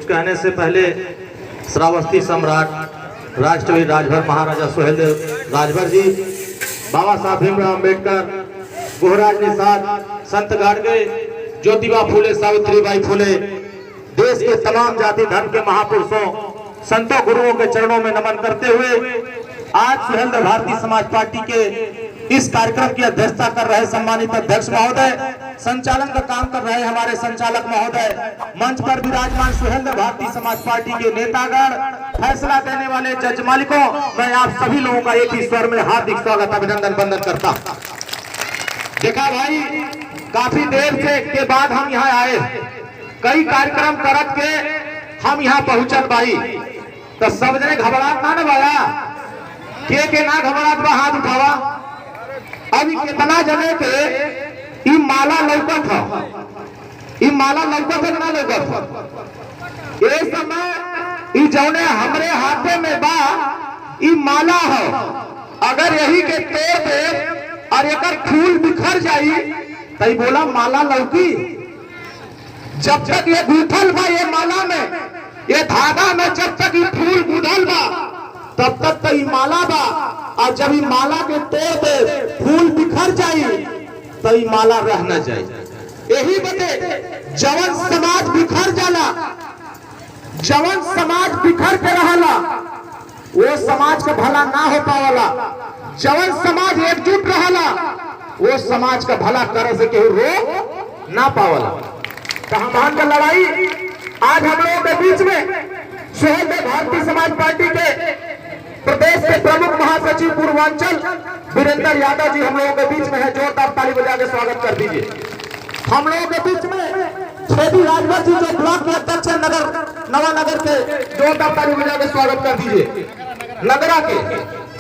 कुछ कहने से पहले श्रावस्ती सम्राट राष्ट्रवीर राजभर महाराजा सुहेलदेव राजभर जी, बाबा साहब भीमराव अम्बेडकर, गोहराज निषाद, संत गाडगे, ज्योतिबा फूले, सावित्रीबाई फूले, देश के तमाम जाति धर्म के महापुरुषों, संतों, गुरुओं के चरणों में नमन करते हुए आज सुहेलदेव भारतीय समाज पार्टी के इस कार्यक्रम की अध्यक्षता कर रहे सम्मानित अध्यक्ष महोदय, संचालन का काम कर रहे हमारे संचालक महोदय, मंच पर विराजमान सुहेलदेव भारतीय समाज पार्टी के नेतागण, फैसला देने वाले जज मालिकों, मैं आप सभी लोगों का एक ही स्वर में हार्दिक स्वागत अभिनंदन वंदन करता हूं। देखा भाई, काफी देर के बाद हम यहाँ आए, कई कार्यक्रम करत के हम यहाँ पहुंचल भाई, तो सब जने घबराहट ना भाया, के ना घबराहट बा, हाथ उठावा। अभी कितना जने के ई माला लौकत है, ई माला लौकत है ना लौकत है, ये समय ई जौने हमरे हाथे में बा ई माला है, अगर यही के तोड़ दे और एकर फूल बिखर जाई तो बोला माला लौकी। जब तक ये गूंथल बा ये माला में, ये धागा में, जब तक ये फूल गूंथल बा तब तक तो ये माला बा, और जब ये माला के तोड़ दे फूल बिखर जाई तो ये माला रह न जाए। यही बते जवन समाज बिखर जाला, जवन समाज बिखर के रहला वो समाज का भला ना हो पावला, जवन समाज एकजुट रहला वो समाज का भला करे से केहू रोक ना पावला। कहां का लड़ाई आज हम लोगों के बीच में सुहेलदेव भारतीय समाज पार्टी के प्रदेश के प्रमुख महासचिव पूर्वांचल वीरेंद्र यादव जी हम लोगों के बीच में है, जोरदार ताली बजा के स्वागत कर दीजिए। हम लोगों के बीच में छेदी राजभर जी जो ब्लॉक के अध्यक्ष है नवानगर के, जोरदार ताली बजा के स्वागत कर दीजिए। नगरा के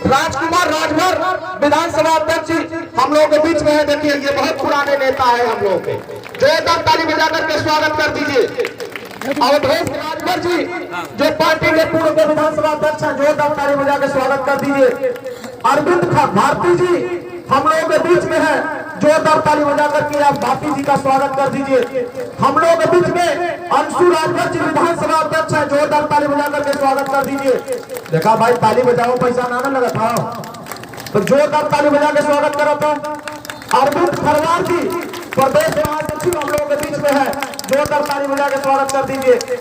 राजकुमार राजभर विधानसभा अध्यक्ष जी हम लोगों के बीच में है, देखिए ये बहुत पुराने नेता है हम लोगों के, जोरदार ताली बजा करके स्वागत कर दीजिए। अवधेश राजभर जी जो पार्टी के पूर्व के विधानसभा अध्यक्ष हैं, जोरदार ताली बजा के स्वागत कर दीजिए। अरविंद भारती जी हम लोगों के बीच में है, जोरदार ताली बजा करके आप भारती जी का स्वागत कर दीजिए। हम लोगों के बीच में अंशु राजभर जी विधानसभा अध्यक्ष हैं, जोरदार ताली बजा करके स्वागत कर दीजिए। देखा भाई, ताली बजाओ, पैसा ना लगा था तो जोरदार ताली बजा के स्वागत करा था। अरविंद खरवार जी प्रदेश महासचिव हम लोगों के बीच में है, जोरदार ताली बजा के स्वागत कर दीजिए।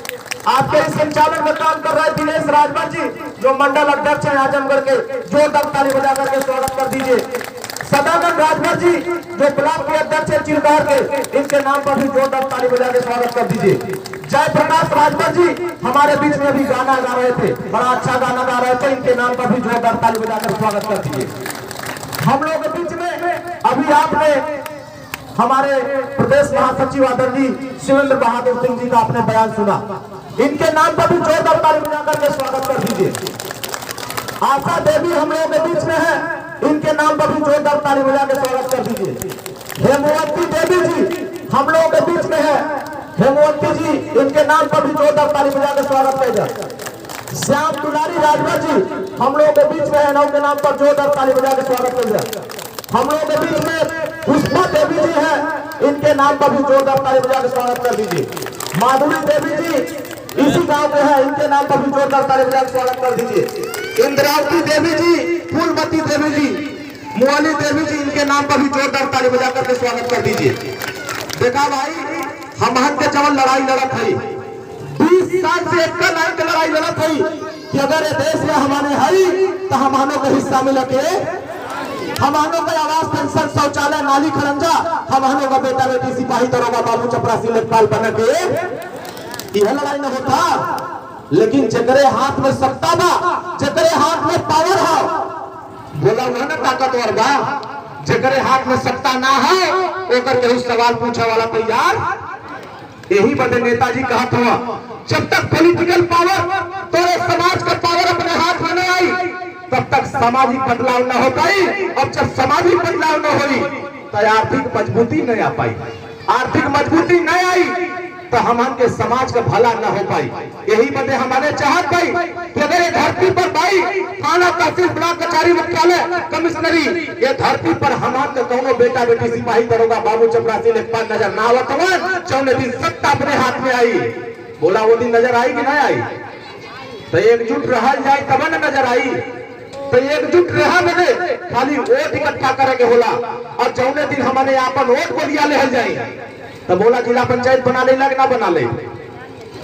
आपके इस संचालन में काम कर रहे दिनेश राजभर जी जो मंडल अध्यक्ष हैं आजमगढ़ के, जोरदार ताली बजा करके स्वागत कर दीजिए। सदानंद राजभर जी जो ब्लॉक के अध्यक्ष हैं चिरदार के, इनके नाम पर भी जोरदार ताली बजा के स्वागत कर दीजिए। जयप्रकाश राजभर जी हमारे बीच में भी गाना गा रहे थे, बड़ा अच्छा गाना गा रहे थे, इनके नाम पर भी जोरदार ताली बजा कर स्वागत कर दीजिए। हम लोगों के बीच में अभी आपने हमारे प्रदेश महासचिव आदरणीय शिवेंद्र बहादुर सिंह जी का आपने बयान सुना, इनके नाम पर भी जोरदार ताली बजा करके स्वागत कर दीजिए। आशा देवी हम लोगों के बीच में है, इनके नाम पर भी जोरदार ताली बजा के स्वागत कर दीजिए। हेमवती देवी जी हम लोगों के बीच में है, हेमवती जी इनके नाम पर भी जोरदार ताली बजा के स्वागत कीजिए। श्याम दुलारी राजभर जी हम लोगों के बीच में है, उनके नाम पर जोरदार ताली बजा के स्वागत कीजिए। हम लोगों के बीच में पुष्पा देवी जी है, इनके नाम पर भी जोरदार ताली बजा के स्वागत कर दीजिए। माधुरी देवी जी इसी गांव में है, इनके नाम पर भी जोरदार ताली बजा के स्वागत कर दीजिए। इंद्रावती देवी जी, फूलमती देवी जी, मुआली देवी जी, इनके नाम पर भी जोरदार ताली बजा करके स्वागत कर दीजिए। देखा भाई, हम के जवन लड़ाई लड़त है, 20 साल से एक लाइन की लड़ाई लड़त है कि अगर ये देश में हमारे है तो हमारे को हिस्सा मिले के, हमारे को आवास, पेंशन, शौचालय, नाली, खरंजा, हमारे का बेटा बेटी, सिपाही, दरोगा, बाबू, चपरासी, लेखपाल बने के यह लड़ाई न होता। लेकिन जकरे हाथ में सत्ता बा, जकरे हाथ में पावर है, बोला हुआ ना ताकतवर बा, जकरे हाथ में सत्ता ना है ओकर केहू सवाल पूछे वाला तैयार। यही बदे नेताजी कहत हुआ, जब तक पॉलिटिकल पावर तोरे समाज का पावर अपने हाथ में नहीं आई तब तक सामाजिक बदलाव न हो पाई, और जब सामाजिक बदलाव न हुई तो आर्थिक मजबूती नहीं आ पाई, आर्थिक मजबूती नहीं आई तो हमारे के समाज का भला न हो पाई। यही बदे हमारे चाहत भाई कि अगर ये धरती पर भाई थाना, तहसील, ब्लॉक, कचहरी, मुख्यालय, कमिश्नरी, ये धरती पर हमारे कौनो बेटा बेटी, सिपाही, दरोगा, बाबू, चपरासी, लेखपाल नजर ना आवत, चौने दिन सत्ता अपने हाथ में आई बोला वो दिन नजर आई कि नहीं आई? तो एकजुट रहा जाए तब न नजर आई। तो एकजुट रहा मैंने खाली वोट इकट्ठा करे के होला और जौने दिन हमने अपन वोट को लिया ले जाए तो बोला जिला पंचायत बना ले लग ना बना ले।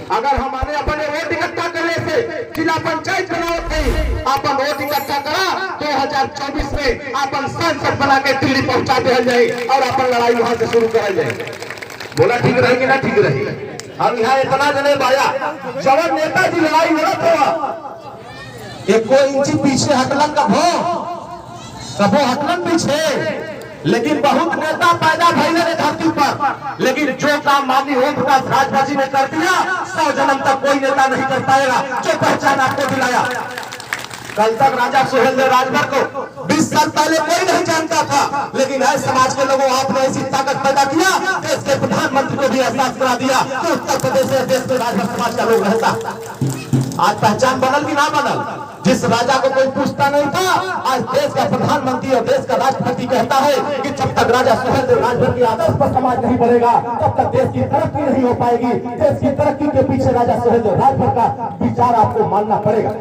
अगर हमारे अपने वोट इकट्ठा करने से जिला पंचायत बनाओ थे अपन वोट इकट्ठा करा 2024 में अपन सांसद बना के दिल्ली पहुंचा दिया जाए और अपन लड़ाई वहां से शुरू करा जाए। बोला ठीक रहेगी ना ठीक रहेगी। अब यहाँ इतना जने बाया जब नेताजी लड़ाई लड़त हुआ एक कोई इंची पीछे हटलन कभो हटलन पीछे, लेकिन बहुत नेता पैदा भइले रे धरती पर, लेकिन जो काम माननीय ओम प्रकाश राजभर जी ने कर दिया 100 जन्म तक कोई नेता नहीं कर पाएगा जो पहचान आपको दिलाया। कल तक राजा सुहेलदेव राजभर को 20 साल पहले कोई नहीं जानता था, लेकिन हर समाज के लोगों आपने ऐसी ताकत पैदा किया, देश के प्रधानमंत्री को भी एहसास करा दिया कि उत्तर प्रदेश में देश में राजभर समाज का लोग रहता। आज पहचान बनल कि ना बनल? जिस राजा को कोई पूछता नहीं था आज देश का प्रधानमंत्री और देश का राष्ट्रपति कहता है कि जब तक राजा सुहेलदेव राजभर के आदर्श पर समाज नहीं बढ़ेगा तब तक देश की तरक्की नहीं हो पाएगी। देश की तरक्की के पीछे राजा सुहेलदेव राजभर का विचार आपको मानना पड़ेगा।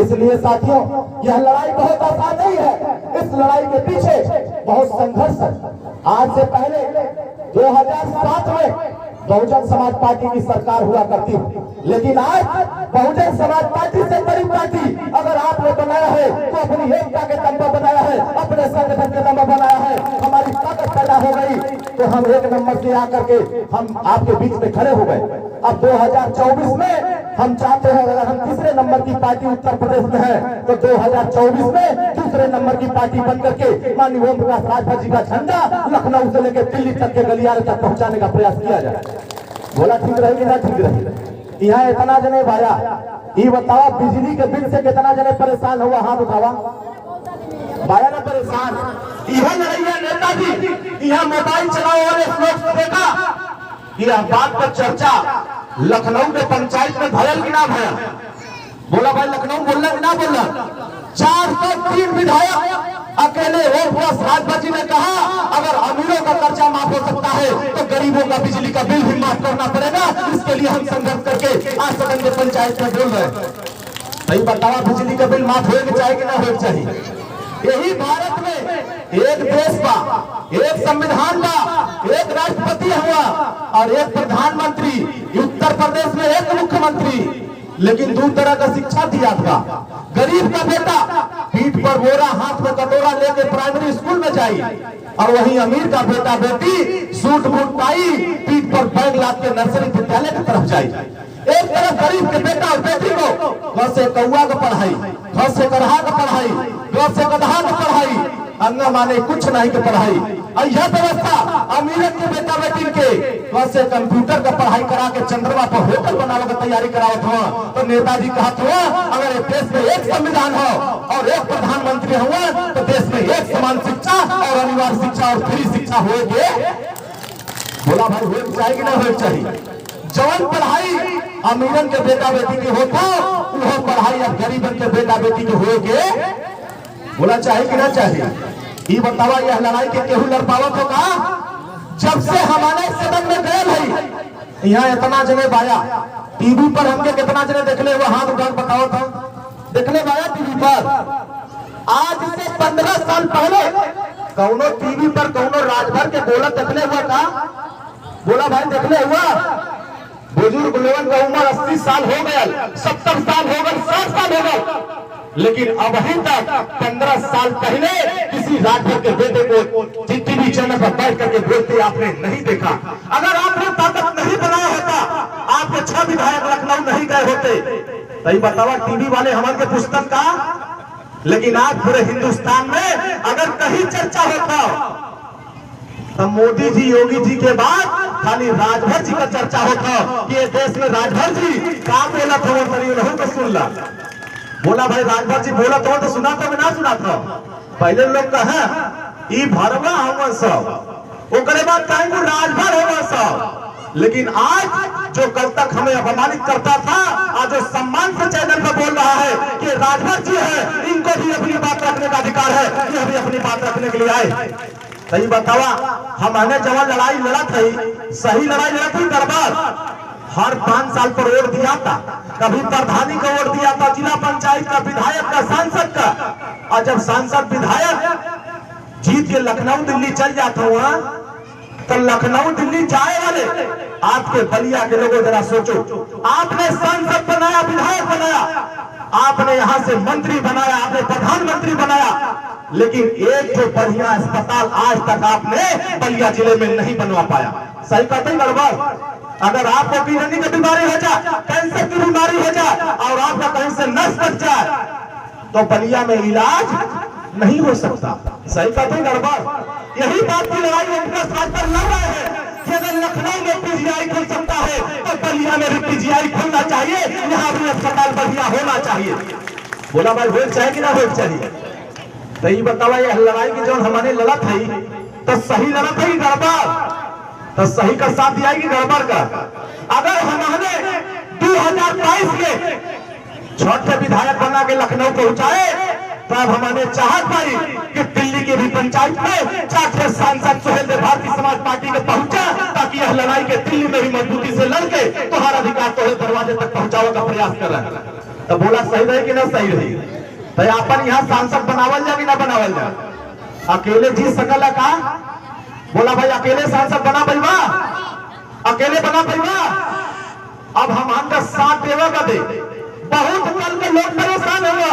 इसलिए साथियों यह लड़ाई बहुत आसान नहीं है, इस लड़ाई के पीछे बहुत संघर्ष है। आज से पहले 2007 में बहुजन समाज पार्टी की सरकार हुआ करती है, लेकिन आज बहुजन समाज पार्टी से बड़ी पार्टी अगर आपने बनाया है तो अपनी एकता के दम पर बनाया है, अपने संगठन के दम पर बनाया है, हमारी ताकत पैदा हो गई तो हम एक नंबर से आकर के हम आपके बीच में खड़े हो गए। अब 2024 में हम चाहते हैं अगर हम तीसरे नंबर की पार्टी उत्तर प्रदेश में है तो 2024 में दूसरे नंबर की पार्टी बन करके माननीय ओम प्रकाश राजभर जी का झंडा लखनऊ से लेकर दिल्ली तक के गलियारे तक पहुंचाने का प्रयास किया जाए। बोला ठीक रहेगी ना ठीक रहेगी। यहाँ इतना जने भाया ये बताओ बिजली के बिल से कितना जने परेशान हुआ? हाथ उठावा भाया ना परेशान। यह लड़ैया नेताजी यहाँ मोबाइल चलाओ और लोग देखा यह बात पर चर्चा लखनऊ के पंचायत में भयल कि ना भयल? बोला भाई लखनऊ बोलना कि ना बोलना? 403 विधायक अकेले ओम प्रकाश राजभर जी ने कहा अगर अमीरों का कर्जा माफ हो सकता है तो गरीबों का बिजली का बिल भी माफ करना पड़ेगा। इसके लिए हम संघर्ष करके आज सदन के पंचायत में बोल रहे हैं। सही बतावा बिजली का बिल माफ होना चाहिए कि ना होना चाहिए? यही भारत में एक देश का एक संविधान का एक राष्ट्रपति हुआ और एक प्रधानमंत्री, उत्तर प्रदेश में एक मुख्यमंत्री, लेकिन दो तरह का शिक्षा दिया था। गरीब का बेटा पीठ पर बोरा हाथ में कटोरा लेके प्राइमरी स्कूल में जाई और वहीं अमीर का बेटा बेटी सूट बूट पाई पीठ पर बैग लाद के नर्सरी विद्यालय की तरफ जाई। एक तरफ गरीब के बेटा और बेटी को घर से कौआ का पढ़ाई, घर से गधा का पढ़ाई, घर से गधा का पढ़ाई, अंगा माने कुछ नहीं की पढ़ाई। और यह व्यवस्था अमीर के बेटा बेटी के घर से कंप्यूटर का पढ़ाई करा के चंद्रमा पर होटल बनाने की तैयारी करावत हुआ। तो नेताजी कहत हुआ अगर देश में एक संविधान हो और एक प्रधानमंत्री हुआ तो देश में एक समान शिक्षा और अनिवार्य शिक्षा और फ्री शिक्षा होगी। बोला भाई होनी चाहिए कि ना होनी चाहिए? जवान पढ़ाई अमीरन के बेटा बेटी के होता वह पढ़ाई अब गरीबन के बेटा बेटी के होगे। बोला चाहिए कि ना चाहिए? ये बतावा यह लड़ाई के केहू लड़ पावत होगा? जब से हमारे सदन में गए भाई यहाँ इतना जने बाया टीवी पर हमके कितना जने देखले हुआ हाथ उठा बताओ था देखले बाया टीवी पर। आज से 15 साल पहले कौनो टीवी पर कौनो राजभर के बोला देखले हुआ था? बोला भाई देखले हुआ? बुजुर्ग लोगों का उम्र 80 साल हो गया, 70 साल हो गए, 60 साल हो गए, लेकिन अब अभी तक 15 साल पहले किसी राजभर के बेटे को टीवी चैनल पर बैठ करके बोलते आपने नहीं देखा। अगर आपने ताकत नहीं बनाया होता आपके 6 विधायक लखनऊ नहीं गए होते। सही बतावा टीवी वाले हमारे पुस्तक का, लेकिन आज पूरे हिंदुस्तान में अगर कहीं चर्चा होता तो मोदी जी योगी जी के बाद खाली राजभर जी का चर्चा होता कि ये देश में राजभर जी का बोला था वो नहीं तो सुन ला। बोला भाई राजभर जी बोला तो सुना था ना सुना था? पहले लोग कहा ई भरवा हुआ सब ओकरे बाद कहेंगे राजभर हुआ सब, लेकिन आज जो कल तक हमें अपमानित करता था आज जो सम्मान से चैनल पर बोल रहा है कि राजभर जी है इनको भी अपनी बात रखने का अधिकार है, ये भी अपनी बात रखने के लिए आए। सही बतावा हमने जवान लड़ाई लड़ा थी, सही लड़ाई लड़ा थी दरबार हर 5 साल पर वोट दिया था, कभी प्रधानी का वोट दिया था, जिला पंचायत का, विधायक का, सांसद का। और जब सांसद विधायक जीत के लखनऊ दिल्ली चल जाता हुआ, तो लखनऊ दिल्ली जाए वाले आपके बलिया के लोगों जरा सोचो, आपने सांसद बनाया, विधायक बनाया, आपने यहां से मंत्री बनाया, आपने प्रधानमंत्री बनाया, लेकिन एक जो बढ़िया अस्पताल आज तक आपने बलिया जिले में नहीं बनवा पाया। सही कहते हैं गड़बड़? अगर आपको किडनी की बीमारी हो जाए, कैंसर की बीमारी हो जाए और आपका कहीं से नस बच जाए, तो बलिया में इलाज नहीं हो सकता। सही कहते हैं गड़बड़? यही बात की लड़ाई ओमप्रकाश राजभर लड़ रहे हैं कि अगर लखनऊ में पीजीआई खुल सकता है तो बलिया में भी पीजीआई खुलना चाहिए, यहाँ भी अस्पताल बढ़िया होना चाहिए। बोला भाई होना चाहिए कि ना होना चाहिए? तो ये बतावा, ये लड़ाई की जो हमारी लड़त है तो सही लड़त है कि गड़बड़? तो सही का साथ दिया कि गड़बड़ का? अगर हमने 2022 में छठ के विधायक बना के लखनऊ पहुंचाए, तब हमने चाहत पाई कि दिल्ली की भी पंचायत में 4 सांसद सुहेलदेव भारतीय समाज पार्टी के पहुंचा, ताकि यह लड़ाई के दिल्ली में भी मजबूती से लड़के तुम्हारा अधिकार तो दरवाजे तक पहुंचाने का प्रयास कर रहे हैं। तो बोला सही रही कि ना सही रही? तो अपन यहाँ सांसद बनावल जाए कि ना बनावल जाए? अकेले जीत सकल का? बोला भाई अकेले सांसद बना पैबा? अकेले बना पैबा? अब हम हमका साथ देवा दे, बहुत कल के लोग परेशान हुआ,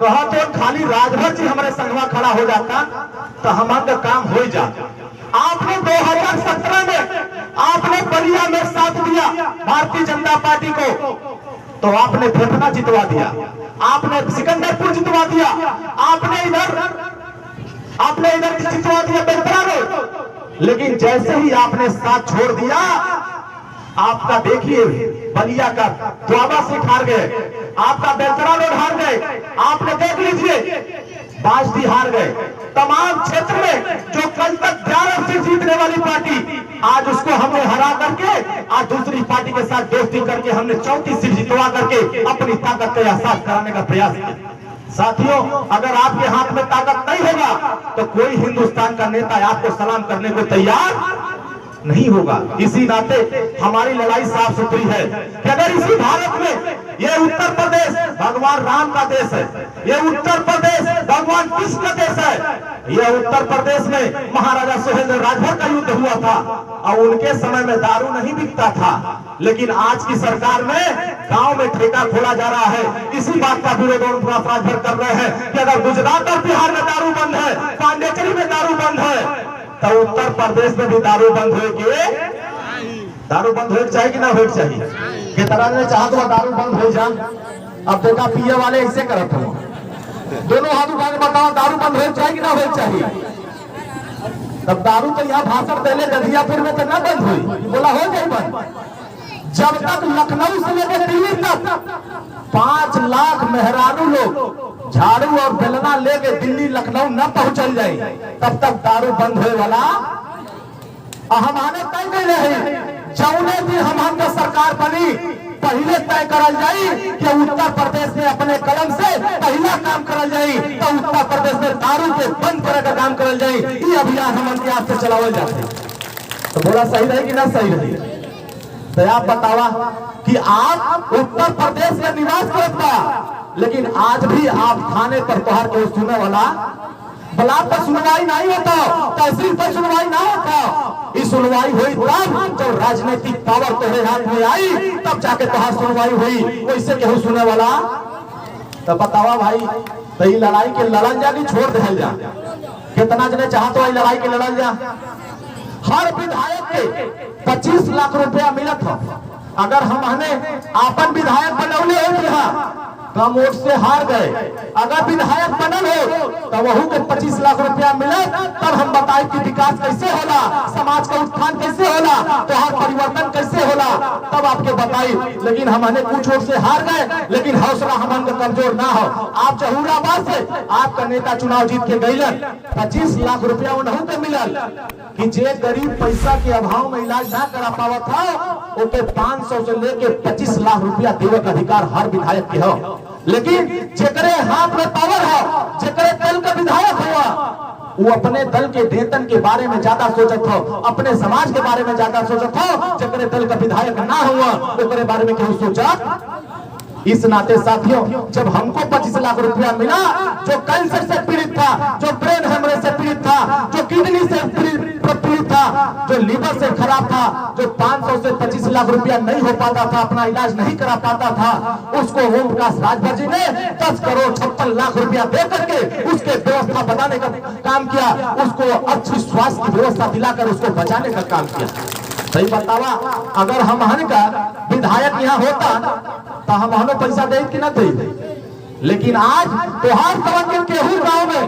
कहा तो खाली राजभर जी हमारे संगवा खड़ा हो जाता तो हमारा काम हो जाता। आपने 2017 में आपने बलिया में साथ दिया भारतीय जनता पार्टी को, तो आपने फेफना जितवा दिया, आपने सिकंदरपुर जितवा दिया, आपने इधर जितवा दिया बेलतरा रोड। लेकिन जैसे ही आपने साथ छोड़ दिया, आपका देखिए बलिया का द्वाबा सीट हार गए, आपका बेलतरा रोड हार गए, आपने देख लीजिए बाजदी हार गए। तमाम क्षेत्र में जो कल तक 11 सीट जीतने वाली पार्टी, आज उसको हमने हरा करके आज दूसरी पार्टी के साथ दोस्ती करके हमने 34 सीट जितवा करके अपनी ताकत का एहसास कराने का प्रयास किया। साथियों, अगर आपके हाथ में ताकत नहीं होगा तो कोई हिंदुस्तान का नेता आपको सलाम करने को तैयार नहीं होगा। इसी नाते हमारी लड़ाई साफ सुथरी है कि अगर इसी भारत में ये उत्तर प्रदेश भगवान राम का देश है, ये उत्तर प्रदेश भगवान कृष्ण का देश है, ये उत्तर प्रदेश में महाराजा सुहेलदेव राजभर का युद्ध हुआ था और उनके समय में दारू नहीं बिकता था, लेकिन आज की सरकार में गांव में ठेका खोला जा रहा है। इसी बात का विरोध ओमप्रकाश राजभर कर रहे हैं कि अगर गुजरात और बिहार में दारू बंद है, पांडेचेरी में दारू बंद है, तो उत्तर प्रदेश में भी दारू बंद हो चाहिए कि ना हो चाहिए? कितना ने चाहा तो दारू बंद हो जाए। अब देखा पिए वाले ऐसे करते हो, दोनों हाथ उठा के बताओ दारू बंद हो चाहिए कि ना हो चाहिए? तब दारू तो यहाँ भाषण देने दधियापुर में तो ना बंद हुई, बोला हो जाए बंद। जब तक लखनऊ से लेकर दिल्ली तक 5 लाख मेहरारू लोग झाड़ू और बेलना लेके दिल्ली लखनऊ न पहुंचल जाए, तब तक दारू बंद होने वाला हमारे तय कर रहे। जौने भी हमारे सरकार बनी, पहले तय करल जाई कि उत्तर प्रदेश में अपने कलम से पहला काम करल जाई, तो उत्तर प्रदेश में दारू के बंद करे का काम करल जाई। ये अभियान हम के हाथ से चलावल जाते। तो बोला सही रही कि ना सही रही? तो आप बतावा कि आप उत्तर प्रदेश में निवास करता, लेकिन आज भी आप थाने पर तोहार के सुनने वाला ब्लॉक पर सुनवाई नहीं होता, तहसील पर सुनवाई ना होता। इस सुनवाई हुई तब जब राजनीतिक पावर तुम्हारे हाथ में आई, तब जाके तोहार सुनवाई हुई। वैसे केहू सुने वाला तो बतावा भाई, तो ये लड़ाई के लड़ल जा कि छोड़ दे जा? कितना जने चाह तो लड़ाई के लड़ल जा? हर विधायक के 25 लाख रुपया मिलत हो। अगर हमने आपन विधायक बनौले हो, कम वोट से हार गए, अगर विधायक बनल हो तो वहू के 25 लाख रुपया मिले, तब हम बताए कि विकास कैसे होला, समाज का उत्थान कैसे होला, तोहार परिवर्तन कैसे होला, तब आपके बताई। लेकिन हमने कुछ वोट से हार गए, लेकिन हौसला हमन का कमजोर ना हो। आप जहूराबाद से आपका नेता चुनाव जीत के गईलन, 25 लाख रुपया उन्हों के मिलल कि जे गरीब पैसा के अभाव में इलाज ना करा पावा था, उनके 500 से लेके 25 लाख रुपया देवे का अधिकार हर विधायक के हो। लेकिन जेकरे हाथ में पावर हो, जेकरे कल का विधायक हुआ, वो अपने दल के वेतन के बारे में ज्यादा सोचत हो, अपने समाज के बारे में ज्यादा सोचत हो। जकरे दल का विधायक ना हुआ ओकरे बारे में क्यों सोचा। इस नाते साथियों, जब हमको 25 लाख रुपया मिला, जो कैंसर से पीड़ित था, जो ब्रेन हेमरेज से पीड़ित था, जो किडनी से पीड़ित था, जो लीवर से खराब था, जो 500 से 25 लाख रुपया नहीं हो पाता था, अपना इलाज नहीं करा पाता था, उसको ओम प्रकाश राजभर जी ने 10 करोड़ 56 लाख रुपया दे करके उसके व्यवस्था बनाने का काम किया, उसको अच्छी स्वास्थ्य की व्यवस्था दिलाकर उसको बचाने का काम किया। सही बतावा, अगर हम का विधायक यहाँ होता तो हम पैसा दे कि ना दे। लेकिन आज तोहार समझ के केहू गांव में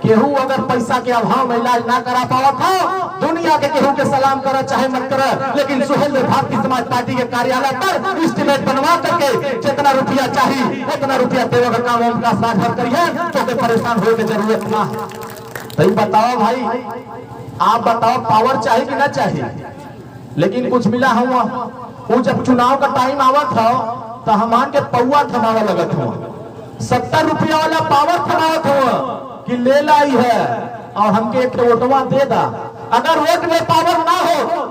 केहू अगर पैसा के अभाव में इलाज ना करा पावत हो, दुनिया के केहू के सलाम करे चाहे मत करे, लेकिन सुहेल भारतीय समाज पार्टी के कार्यालय पर एस्टीमेट बनवा करके जितना रुपया चाहिए उतना रुपया देवे का काम ओम प्रकाश राजभर करिए, तो परेशान होने की जरूरत ना है। सही बताओ भाई, आप बताओ पावर चाहिए कि ना चाहिए। लेकिन कुछ मिला हुआ, वो जब चुनाव का टाइम आवत हो तो हमान के पौवा थमावा लगत हो, 70 रुपया वाला पावर थमावत हो कि ले लाई है और हमके एक वोटवा दे दा। अगर वोट में पावर ना हो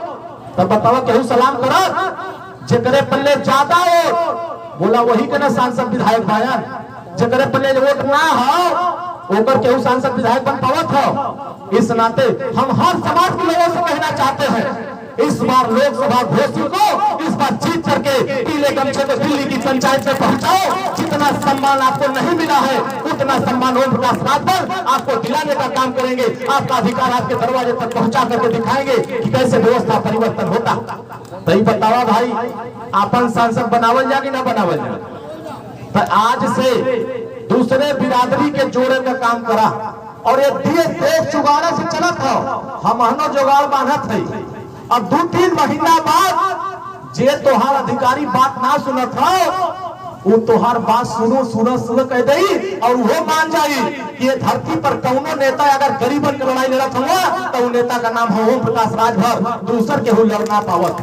तब बताओ केहू सलाम करत। जकरे पल्ले ज्यादा वोट बोला वही के ना सांसद विधायक बयान, जकरे पल्ले वोट ना हो ओकर केहू सांसद विधायक बन पावत हो। इस नाते हम हर समाज के लोगों से कहना चाहते हैं, इस बार लोकसभा घोषित को इस बार जीत करके पीले गमछे को दिल्ली की पंचायत में पहुंचाओ। जितना सम्मान आपको नहीं मिला है उतना सम्मान ओम प्रकाश राजभर आपको दिलाने का काम करेंगे। आपका अधिकार आपके दरवाजे तक पहुंचा करके दिखाएंगे कि कैसे व्यवस्था परिवर्तन होता। सही बतावा भाई, अपन सांसद बनावल जा कि ना बनावल जा। तो आज से दूसरे बिरादरी के जोड़े का काम करा, और ये देश जुगाड़ा से चलत हो, हम जुगाड़ बांधत है। अब 2-3 महीना बाद जे तोहार अधिकारी बात ना सुनत हो, वो तोहार बात सुनो कह दई और वो मान जाई कि ये धरती पर कौनो नेता अगर गरीबन की लड़ाई लड़त हुआ तो नेता का नाम है ओम प्रकाश राजभर, दूसर के लड़ना पावत।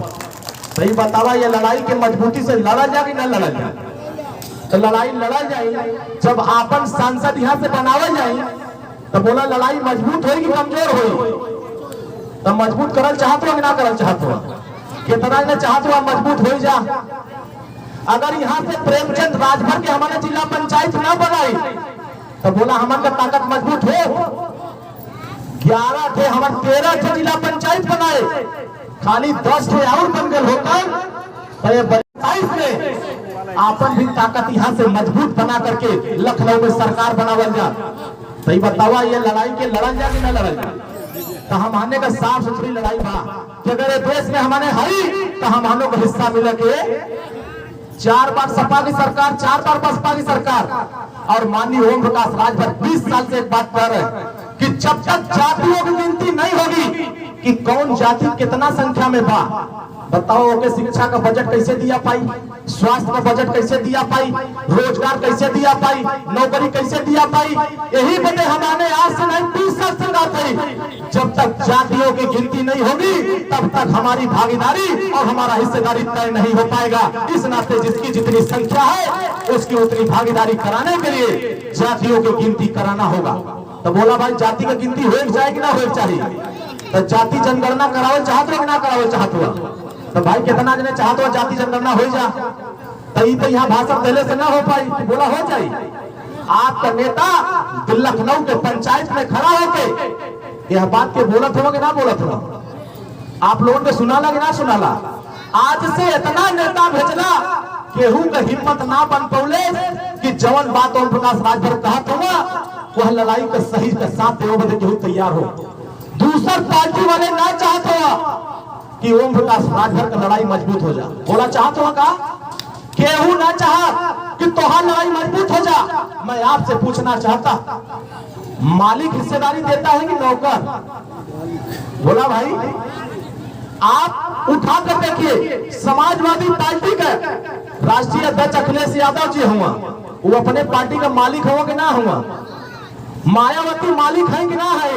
सही बतावा, ये लड़ाई के मजबूती से लड़ा जा कि ना लड़ा जा। तो लड़ाई लड़ा जाए, जब आपन सांसद यहाँ से बनावल जाए तो बोला लड़ाई मजबूत होगी कि कमजोर होगी। तो मजबूत करल चाहत हो कि ना करल चाहत हो, कितना ने चाहत हो मजबूत हो जा। अगर यहाँ से प्रेमचंद राजभर के हमारे जिला पंचायत ना बनाई तो बोला हमारे ताकत मजबूत हो। 11 थे हमारे 13 थे जिला पंचायत बनाए, खाली 10 थे और बन गए होकर तो ये 22 में आपन भी ताकत यहाँ से मजबूत बना करके लखनऊ में सरकार बनावल जा। सही बतावा, ये लड़ाई के लड़ल जा कि ना लड़ल जा। तो हमारे का साफ सुथरी लड़ाई बा कि अगर देश में हमारे हई तो हमारे को हिस्सा मिले के 4 बार सपा की सरकार, 4 बार बसपा की सरकार, और माननीय ओम प्रकाश राजभर 20 साल से एक बात कह रहे हैं कि जब तक जातियों की गिनती नहीं होगी कि कौन जाति कितना संख्या में बा, बताओ ओके शिक्षा का बजट कैसे दिया पाई, स्वास्थ्य का बजट कैसे दिया पाई, रोजगार कैसे दिया पाई, नौकरी कैसे दिया पाई। यही वजह हमारे आज से नहीं 20 साल से बात है। जब तक जातियों की गिनती नहीं होगी तब तक हमारी भागीदारी और हमारा हिस्सेदारी तय नहीं हो पाएगा। इस नाते जिसकी जितनी संख्या है उसकी उतनी भागीदारी कराने के लिए जातियों की गिनती कराना होगा। तो बोला भाई जाति की गिनती हो जाए कि ना हो चाहिए। तो जाति जनगणना करावल चाहत हो कि ना करावल चाहत हुआ। तो भाई कितना जने चाहत हो जाति जनगणना हो जा, तो यहाँ भाषण पहले से ना हो पाई, बोला हो जाए। आपका नेता लखनऊ के पंचायत में खड़ा होके यह बात के बोलत हो कि ना बोलत हो, आप लोगों ने सुनाला कि ना सुनाला। आज से इतना नेता भेजना केहू का हिम्मत ना बन पौले कि जवन बात ओम प्रकाश राजभर कहत हुआ वह लड़ाई का सही का साथ देवे बदे केहू तैयार हो। दूसर पार्टी वाले ना चाहत हुआ कि ओम प्रकाश राजभर का लड़ाई मजबूत हो जा, बोला चाहत हुआ का केहू ना चाह कि तोहार लड़ाई मजबूत हो जा। मैं आपसे पूछना चाहता, मालिक हिस्सेदारी देता है कि नौकर? बोला भाई आप उठा कर देखिए, समाजवादी पार्टी का राष्ट्रीय अध्यक्ष अखिलेश यादव जी हुआ, वो अपने पार्टी का मालिक हुआ कि ना हुआ? मायावती मालिक है कि ना है?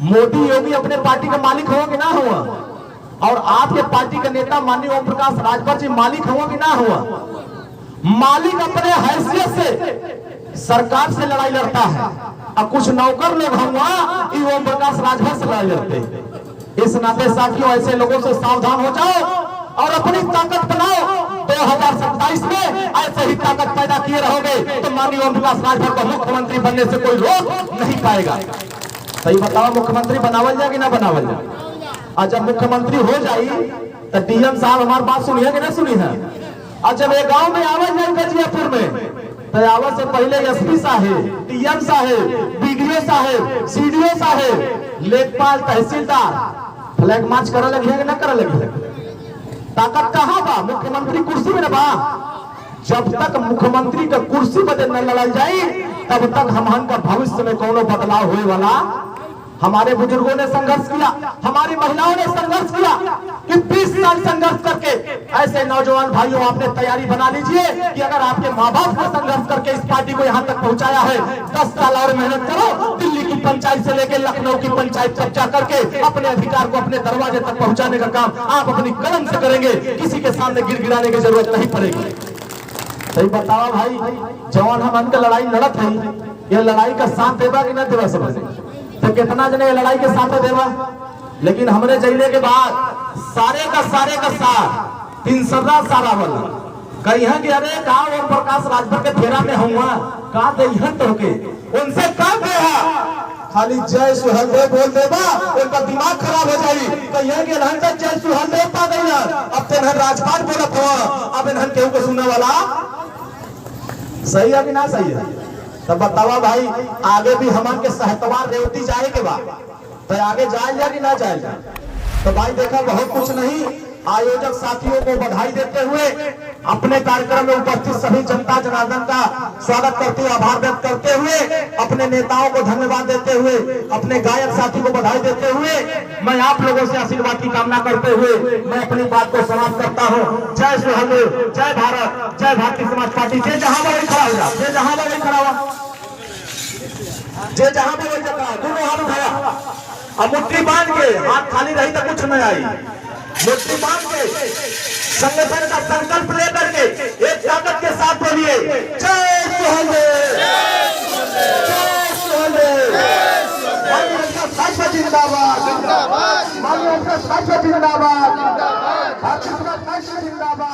मोदी योगी अपने पार्टी का मालिक हुआ कि ना हुआ? और आपके पार्टी के नेता माननीय ओम प्रकाश राजभर जी मालिक हुआ कि ना हुआ? मालिक अपने हैसियत से सरकार से लड़ाई लड़ता है, और कुछ नौकर लोग हुआ कि ओम प्रकाश राजभर से लड़ जाते। इस नाते साथियों ऐसे लोगों से सावधान हो जाओ और अपनी ताकत बनाओ। 2027 में ऐसे ही ताकत पैदा किए रहोगे तो माननीय ओम प्रकाश राजभर को मुख्यमंत्री बनने से कोई रोक नहीं पाएगा। सही बताओ, मुख्यमंत्री बनावल जाए कि ना बनावल जाए? और जब मुख्यमंत्री हो जाए तो डीएम साहब हमारी बात सुनी है कि नहीं सुनी है? और जब एक गांव में आवल जाए गजियापुर में तो आवल से पहले एसपी साहेब, डीएम साहेब, बीडीओ साहेब, सीडीओ साहेब, लेखपाल, तहसीलदार फ्लैग मार्च करे लगे कि ना करे लगे? ताकत कहाँ बा? मुख्यमंत्री कुर्सी में ना बा। जब तक मुख्यमंत्री का कुर्सी पर न लड़ाई जाए तब तक हमहन का भविष्य में कोनो बदलाव होए वाला। हमारे बुजुर्गों ने संघर्ष किया, हमारी महिलाओं ने संघर्ष किया कि 20 साल संघर्ष करके ऐसे नौजवान भाइयों आपने तैयारी बना लीजिए कि अगर आपके माँ बाप ने संघर्ष करके इस पार्टी को यहाँ तक पहुँचाया है, 10 साल और मेहनत करो। दिल्ली की पंचायत से लेकर लखनऊ की पंचायत कब्जा करके अपने अधिकार को अपने दरवाजे तक पहुँचाने का काम आप अपनी कलम से करेंगे। किसी के सामने गिड़गिड़ाने की जरूरत नहीं पड़ेगी। सही बताओ भाई, जवान हम के लड़ाई लड़त है, ये लड़ाई का साथ देवा कि न देवा? समझ तो कितना जने ये लड़ाई के साथ देवा? लेकिन हमरे जैले के बाद सारे का साथ 300 सारा वाला कहीं है कि अरे गाँव ओम प्रकाश राजभर के फेरा में हुआ का दे तो के उनसे का दे खाली जय सुहेलदेव बोल देवा, उनका दिमाग खराब हो जाई। कहिए कि इन्हन तक जय सुहेलदेव पा गई ना, अब तो इन्हन राजपाट बोलत हुआ, अब इन्हन केहू को सुनने वाला। सही है कि ना सही है? तब बतावा भाई, आगे भी हमन के सहतवार रेवती जाए के बाद तो आगे जाए कि ना जाए? तो भाई देखा बहुत कुछ नहीं। आयोजक साथियों को बधाई देते हुए अपने कार्यक्रम में उपस्थित सभी जनता जनार्दन का स्वागत करते हुए, आभार व्यक्त करते हुए, अपने नेताओं को धन्यवाद देते हुए, अपने गायक साथी को बधाई देते हुए, मैं आप लोगों से आशीर्वाद की कामना करते हुए मैं अपनी बात को समाप्त करता हूँ। जय सुहेलदेव, जय भारत, जय भारतीय समाज पार्टी। जे जहां वही खड़ा हो जा, जे जहां वही खड़ा हुआ, जे जहां वही खड़ा, दोनों हाथ उठाया और मुट्ठी बांध के, हाथ खाली रही तो कुछ नहीं आई, मुट्ठी बांध के संगठन का संकल्प लेकर के एक ताकत के साथ बोलिए, जय सुहेलदेव, जय सुहेलदेव, माननीय उनका शाश्वत जिंदाबाद, माननीय उनका शाश्वत जिंदाबाद, भारतीय समाज पार्टी जिंदाबाद।